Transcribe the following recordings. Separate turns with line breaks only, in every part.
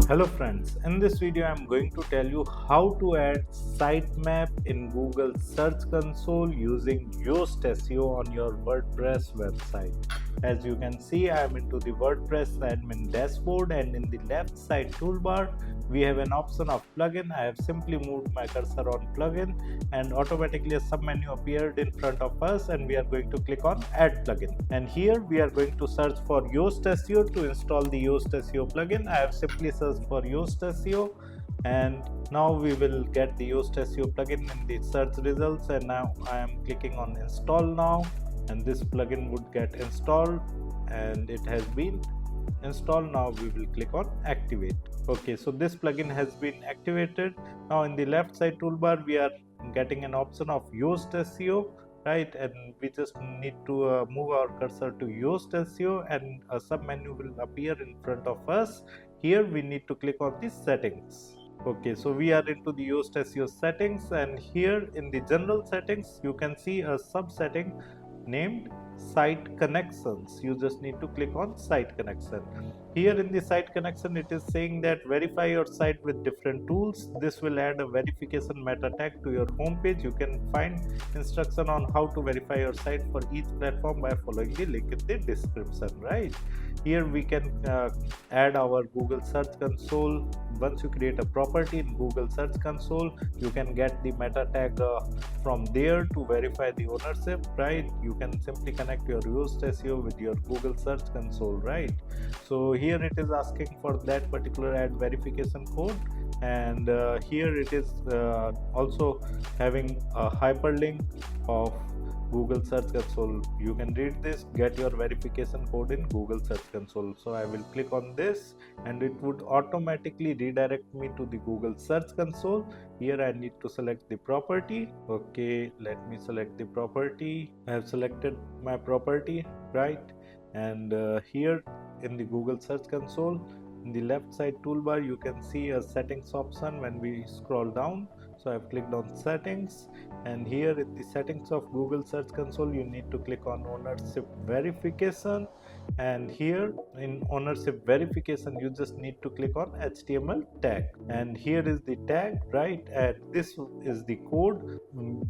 Hello friends, in this video I am going to tell you how to add sitemap in Google Search Console using Yoast SEO on your WordPress website. As you can see, I am into the WordPress admin dashboard, and in the left side toolbar we have an option of plugin. I have simply moved my cursor on plugin and automatically a submenu appeared in front of us, and we are going to click on add plugin, and here we are going to search for Yoast SEO to install the Yoast SEO plugin. I have simply searched for Yoast SEO, and now we will get the Yoast SEO plugin in the search results, and now I am clicking on install now, and this plugin would get installed, and it has been installed. Now we will click on activate. Okay, so this plugin has been activated. Now in the left side toolbar we are getting an option of Yoast SEO, right, and we just need to move our cursor to Yoast SEO, and a sub menu will appear in front of us. Here we need to click on the settings. Okay, so we are into the Yoast SEO settings, and here in the general settings you can see a sub setting named site connections. You just need to click on site connection. Here in the site connection it is saying that verify your site with different tools. This will add a verification meta tag to your home page. You can find instruction on how to verify your site for each platform by following the link in the description, right? Here we can add our Google Search Console. Once you create a property in Google Search Console, you can get the meta tag from there to verify the ownership, right? You can simply connect your Yoast SEO with your Google Search Console, right? So here it is asking for that particular add verification code, and here it is also having a hyperlink of Google Search Console. You can read this, get your verification code in Google Search Console. So I will click on this, and it would automatically redirect me to the Google Search Console. Here I need to select the property. Okay, let me select the property. I have selected my property, right? And here in the Google Search Console, in the left side toolbar you can see a settings option when we scroll down. So I've clicked on settings, and here in the settings of Google Search Console you need to click on ownership verification, and here in ownership verification you just need to click on HTML tag, and here is the tag, right? And this is the code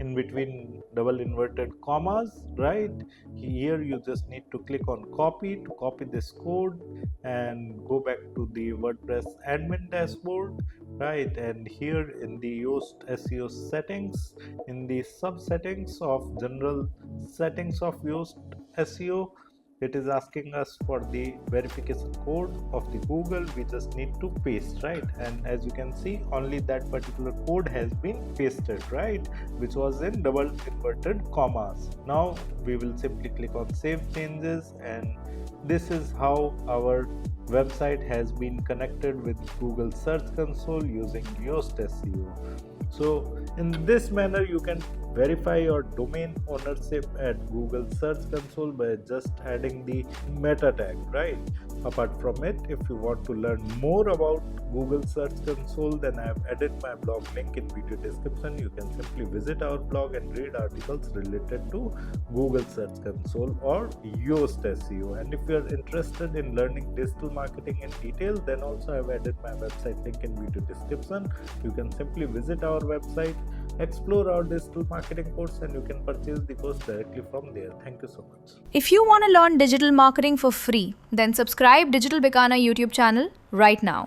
in between double inverted commas, right? Here you just need to click on copy to copy this code and go back to the WordPress admin dashboard, right? And here in the Yoast SEO settings, in the sub settings of general settings of Yoast SEO, it is asking us for the verification code of the Google. We just need to paste, right? And as you can see, only that particular code has been pasted, right, which was in double inverted commas. Now we will simply click on save changes, and this is how our website has been connected with Google Search Console using Yoast SEO. So in this manner you can verify your domain ownership at Google Search Console by just adding the meta tag, right? Apart from it, if you want to learn more about Google Search Console, then I have added my blog link in video description. You can simply visit our blog and read articles related to Google Search Console or Yoast SEO. And if you are interested in learning digital marketing in detail, then also I have added my website link in video description. You can simply visit our website, explore our digital marketing course, and you can purchase the course directly from there. Thank you so much.
If you want to learn digital marketing for free, then subscribe Digital Bikana YouTube channel right now.